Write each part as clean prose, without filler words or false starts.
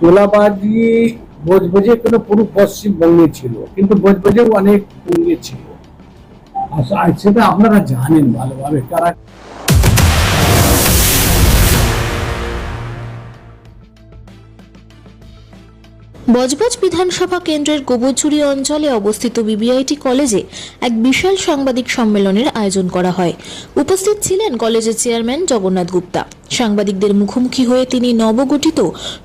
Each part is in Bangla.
তোলাবাজি বজবজে কোনো পুরো পশ্চিমবঙ্গে ছিল, কিন্তু বজবজেও অনেক পূর্বে ছিল। সেটা আপনারা জানেন ভালোভাবে কারা। বজবজ বিধানসভা কেন্দ্রের গোবরঝুড়ি অঞ্চলে অবস্থিত বিবিআইটি কলেজে এক বিশাল সাংবাদিক সম্মেলনের আয়োজন করা হয়। উপস্থিত ছিলেন কলেজের চেয়ারম্যান জগন্নাথ গুপ্তা। সাংবাদিকদের মুখোমুখি হয়ে তিনি নবগঠিত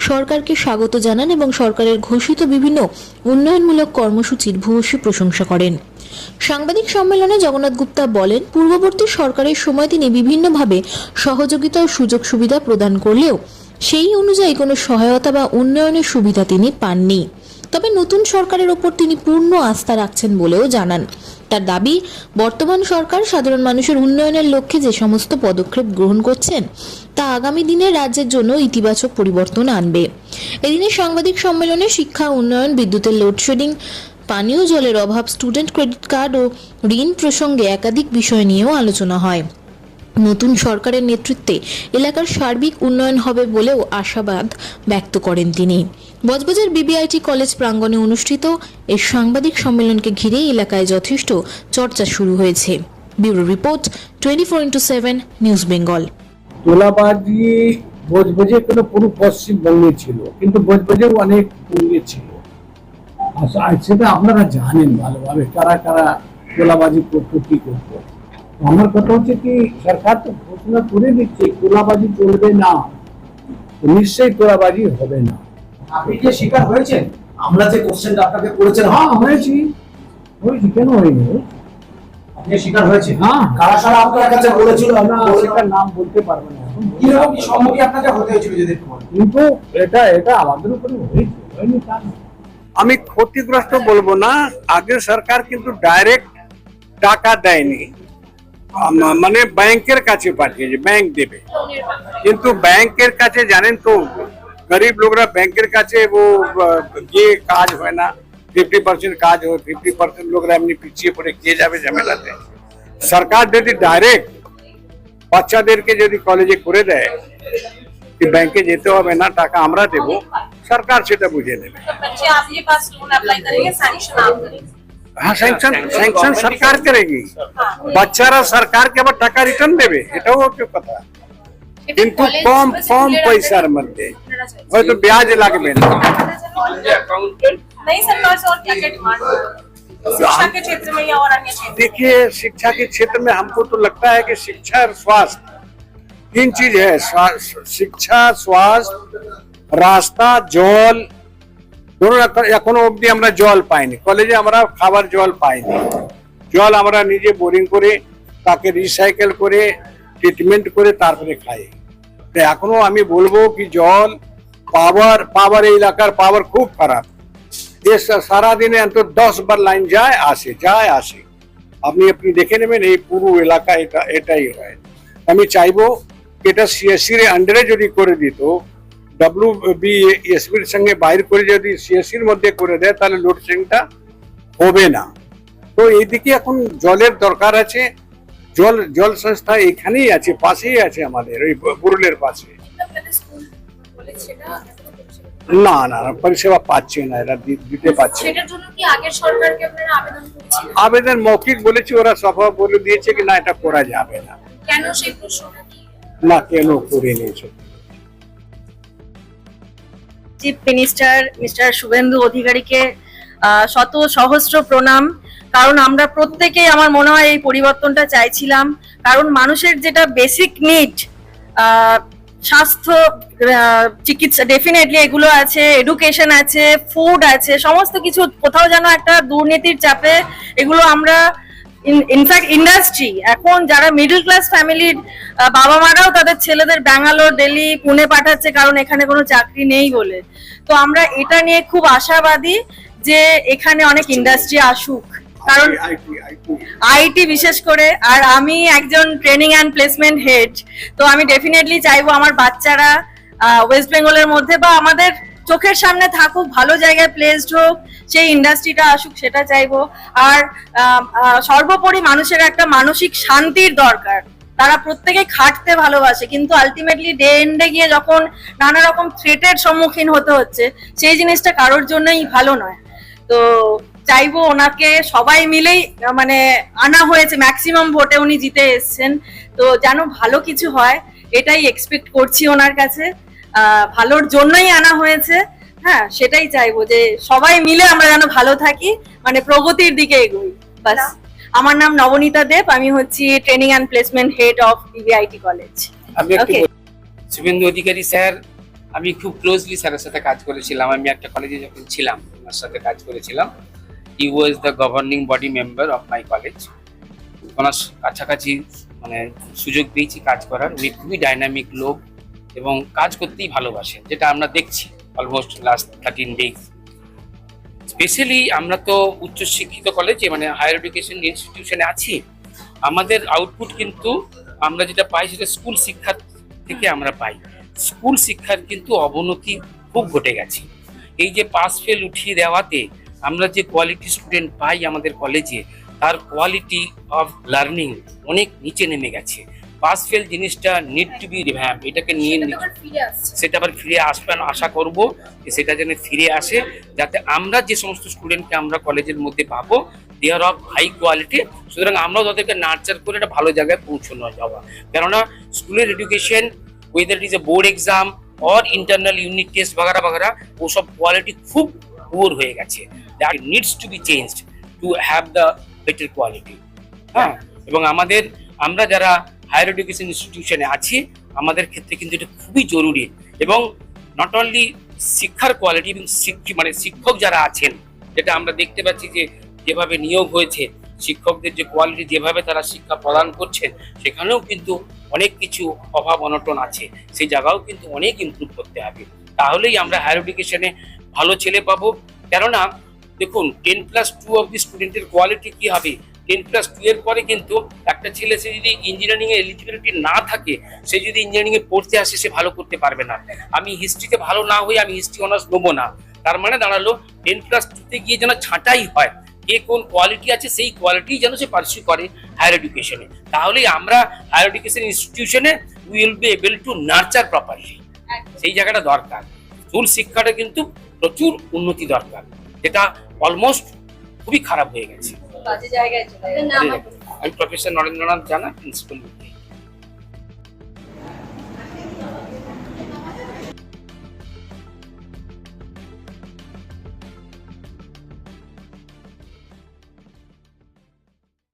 সরকারকে স্বাগত জানান এবং সরকারের ঘোষিত বিভিন্ন উন্নয়নমূলক কর্মসূচির ভূয়সী প্রশংসা করেন। সাংবাদিক সম্মেলনে জগন্নাথ গুপ্তা বলেন, পূর্ববর্তী সরকারের সময় তিনি বিভিন্নভাবে সহযোগিতা ও সুযোগ সুবিধা প্রদান করলেও সেই অনুযায়ী কোনো সহায়তা বা উন্নয়নের সুবিধা তিনি পাননি। তবে নতুন সরকারের ওপর তিনি পূর্ণ আস্থা রাখছেন বলেও জানান। তার দাবি, বর্তমান সরকার সাধারণ মানুষের উন্নয়নের লক্ষ্যে যে সমস্ত পদক্ষেপ গ্রহণ করছেন তা আগামী দিনে রাজ্যের জন্য ইতিবাচক পরিবর্তন আনবে। এদিনে সাংবাদিক সম্মেলনে শিক্ষা উন্নয়ন, বিদ্যুতের লোডশেডিং, পানীয় জলের অভাব, স্টুডেন্ট ক্রেডিট কার্ড ও ঋণ প্রসঙ্গে একাধিক বিষয় নিয়েও আলোচনা হয়। নতুন সরকারের নেতৃত্বে এলাকার সার্বিক উন্নয়ন হবে বলেও আশাবাদ ব্যক্ত করেন তিনি। বজবজের বিবিআইটি কলেজ প্রাঙ্গণে অনুষ্ঠিত এই সাংবাদিক সম্মেলনকে ঘিরে এলাকায় যথেষ্ট চর্চা শুরু হয়েছে। Bureau report, 24x7 news Bengal. তোলাবাজি বজবজে কোনো পুরো পশ্চিমবঙ্গে ছিল, কিন্তু বজবজেও অনেক পূর্বে ছিল। সেটা আপনারা জানেন ভালোভাবে কারা কারা তোলাবাজি করতো, কি করতো। আমার কথা হচ্ছে কি, সরকার তো ঘোষণা করে দিচ্ছে তোলাবাজি চলবে না, নিশ্চয়ই তোলাবাজি হবে না। আপনি যে শিকার হয়েছেন, আমরা যে কোশ্চেনটা আপনাকে করেছেন, হ্যাঁ হয়েছি, কেন হয়নি? আপনি শিকার হয়েছেন? হ্যাঁ। কারা কারা আপনার কাছে বলেছিল? সেটার নাম বলতে পারবো না এখন। কিরকম কি সম্মুখীন আপনাকে হতে হয়েছিল যদি একটু বলেন? কিন্তু এটা আমাদের উপরে হয়নি তা না। আমি ক্ষতিগ্রস্ত বলবো না, আগের সরকার কিন্তু ডাইরেক্ট টাকা দেয়নি, মানে ব্যাংকের কাছে পাঠিয়েছে, ব্যাংক দেবে। কিন্তু ব্যাংকের কাছে জানেন তো, গরিব লোকরা ব্যাংকের কাছে ও গিয়ে কাজ হয় না। 50% কাজ হয়, 50% লোকরা এমনি পিছিয়ে পড়ে কে যাবে ঝামেলাতে। সরকার যদি ডাইরেক্ট বাচ্চাদেরকে যদি কলেজে করে দেয় कि ব্যাংকে যেতে হবে না, টাকা আমরা দেবো, সরকার সেটা বুঝে নেবে। हाँ, सैंक्शन सरकार करेगी, बच्चारा सरकार के बाद टाका रिटर्न देवे, এটাও হচ্ছে কথা। কিন্তু কম পয়সার মধ্যে, হয়তো ব্যাজ লাগবে না। नहीं सरकार से और क्या क्या डिमांड है शिक्षा के क्षेत्र में या और अन्य क्षेत्र? देखिए, शिक्षा के क्षेत्र में हमको तो लगता है कि शिक्षा और स्वास्थ्य तीन चीज है। शिक्षा, स्वास्थ्य, রাস্তা, জল, ধরুন এখনো অবধি আমরা জল পাইনি, কলেজে আমরা খাবার জল পাইনি। জল আমরা নিজে বোরিং করে তাকে রিসাইকেল করে ট্রিটমেন্ট করে তারপরে খাই। তো এখনো আমি বলবো কি জল পাওয়ার এই এলাকার পাওয়ার খুব খারাপ। সারা দিনে অন্তত 10 বার লাইন যায় আসে। আপনি দেখে নেবেন এই পুরো এলাকা এটাই হয়। আমি চাইবো এটা সিএসসির আন্ডারে যদি করে দিত, WBSBর সঙ্গে বাইর করে যদি সিএসসির মধ্যে করে দেয়, তাহলে লোডশেডিংটা হবে না। তো এইদিকে এখন জলের দরকার আছে। জল সংস্থা এখানেই আছে, পাশেই আছে, আমাদের ওই বুরুলের পাশে। না না, পরিষেবা পাচ্ছে না, এরা দিতে পারছে। সেটার জন্য কি আগের সরকারকে আপনারা আবেদন করেছিলেন? আবেদন মৌখিক বলেছি, ওরা সফা বলে দিয়েছে কি না, এটা করা যাবে না। কেন সেই প্রশ্নটা কি? না, কেন করে নিয়েছে? চিফ মিনিস্টার মিস্টার শুভেন্দু অধিকারীকে শত সহস্র প্রণাম। কারণ আমরা প্রত্যেকেই, আমার মনে হয়, এই পরিবর্তনটা চাইছিলাম। কারণ মানুষের যেটা বেসিক নিড, স্বাস্থ্য, চিকিৎসা, ডেফিনেটলি এগুলো আছে, এডুকেশন আছে, ফুড আছে, সমস্ত কিছু। কোথাও যেন একটা দুর্নীতির চাপে এগুলো আমরা, ইনফ্যাক্ট ইন্ডাস্ট্রি, এখন যারা মিডল ক্লাস ফ্যামিলির বাবা মারাও তাদের ছেলেদের ব্যাঙ্গালোর, দিল্লি, পুনে পাঠাচ্ছে, কারণ এখানে কোনো চাকরি নেই বলে। তো আমরা এটা নিয়ে খুব আশাবাদী যে এখানে অনেক ইন্ডাস্ট্রি আসুক, কারণ আইটি বিশেষ করে। আর আমি একজন ট্রেনিং অ্যান্ড প্লেসমেন্ট হেড, তো আমি ডেফিনেটলি চাইবো আমার বাচ্চারা ওয়েস্ট বেঙ্গলের মধ্যে বা আমাদের চোখের সামনে থাকুক, ভালো জায়গায় প্লেসড হোক, সেই ইন্ডাস্ট্রিটা আসুক, সেটা চাইবো। আর সর্বোপরি মানুষের একটা মানসিক শান্তির দরকার। তারা প্রত্যেকেই খাটতে ভালোবাসে, কিন্তু আলটিমেটলি ডে এন্ডে গিয়ে যখন নানা রকম থ্রেটের সম্মুখীন হতে হচ্ছে, সেই জিনিসটা কারোর জন্যই ভালো নয়। তো চাইবো ওনাকে সবাই মিলেই মানে আনা হয়েছে, ম্যাক্সিমাম ভোটে উনি জিতে এসেছেন, তো যেন ভালো কিছু হয় এটাই এক্সপেক্ট করছি ওনার কাছে। ভালোর জন্যই আনা হয়েছে, হ্যাঁ সেটাই চাইবো যে সবাই মিলে আমরা যেন ভালো থাকি, মানে প্রগতির দিকে এগোই বাস। আমার নাম নবনীতা দেব, আমি হচ্ছি training and placement head of BBIT college. আমি একটু Okay. শুভেন্দু অধিকারী স্যার, আমি খুব ক্লোজলি স্যারের সাথে কাজ করেছিলাম। আমি একটা কলেজে যখন ছিলাম ওনার সাথে কাজ করেছিলাম। He was the governing body member of my college. ওনার কাছাকাছি মানে সুযোগ পেয়েছি কাজ করার। উনি খুবই ডাইনামিক লোক এবং কাজ করতেই ভালোবাসেন, যেটা আমরা দেখছি অলমোস্ট লাস্ট 13 ডেজ। স্পেশালি আমরা তো উচ্চশিক্ষিত কলেজে মানে হায়ার এডুকেশন ইনস্টিটিউশনে আছি। আমাদের আউটপুট কিন্তু আমরা যেটা পাই সেটা স্কুল শিক্ষার থেকে আমরা পাই। স্কুল শিক্ষার কিন্তু অবনতি খুব ঘটে গেছে। এই যে পাস ফেল উঠিয়ে দেওয়াতে আমরা যে কোয়ালিটি স্টুডেন্ট পাই আমাদের কলেজে, তার কোয়ালিটি অফ লার্নিং অনেক নিচে নেমে গেছে। পাস ফেল জিনিসটা নিড টু বি রিভ্যাম্প, এটাকে নিয়ে সেটা আবার ফিরে আসবেন আশা করব যে সেটা যেন ফিরে আসে, যাতে আমরা যে সমস্ত স্টুডেন্টকে আমরা কলেজের মধ্যে পাবো দে আর অফ হাই কোয়ালিটি। সুতরাং আমরাও তাদেরকে নার্চার করে একটা ভালো জায়গায় পৌঁছানো যাওয়া, কেননা স্কুলের education whether it is a board exam or internal unit test বাগারা বাগারা, ওসব কোয়ালিটি খুব পুয়ার হয়ে গেছে। That needs to be changed to have the better quality. হ্যাঁ, এবং আমরা যারা হায়ার এডুকেশন ইনস্টিটিউশনে আছি আমাদের ক্ষেত্রে কিন্তু এটা খুবই জরুরি। এবং নট অনলি শিক্ষার কোয়ালিটি, এবং শিক্ষক যারা আছেন, যেটা আমরা দেখতে পাচ্ছি যে যেভাবে নিয়োগ হয়েছে, শিক্ষকদের যে কোয়ালিটি, যেভাবে তারা শিক্ষা প্রদান করছেন, সেখানেও কিন্তু অনেক কিছু অভাব অনটন আছে। সেই জায়গাও কিন্তু অনেক ইমপ্রুভ করতে হবে, তাহলেই আমরা হায়ার এডুকেশনে ভালো ছেলে পাবো। কেননা দেখুন 10+2 অব্দি স্টুডেন্টের কোয়ালিটি কি হবে, 10+2 এর পরে কিন্তু একটা ছেলে সে যদি ইঞ্জিনিয়ারিং এর এলিজিবিলিটি না থাকে, সে যদি ইঞ্জিনিয়ারিং এ পড়তে আসে সে ভালো করতে পারবে না। আমি হিস্ট্রিতে ভালো না হয়ে আমি হিস্ট্রি অনার্স নেবো না, তার মানে দাঁড়ালো 10+2 তে গিয়ে যেন ছাঁটাই হয় কে কোন কোয়ালিটি আছে, সেই কোয়ালিটি যেন সে পারসিউ করে হায়ার এডুকেশনে। তাহলেই আমরা হায়ার এডুকেশন ইনস্টিটিউশনে will be able to nurture properly. সেই জায়গাটা দরকার। স্কুল শিক্ষাটা কিন্তু প্রচুর উন্নতি দরকার, যেটা অলমোস্ট খুবই খারাপ হয়ে গেছে। বাজে জায়গায় চলে গেছে। আমি প্রফেসর নরেন্দ্রনাথ জানা, প্রিন্সিপাল।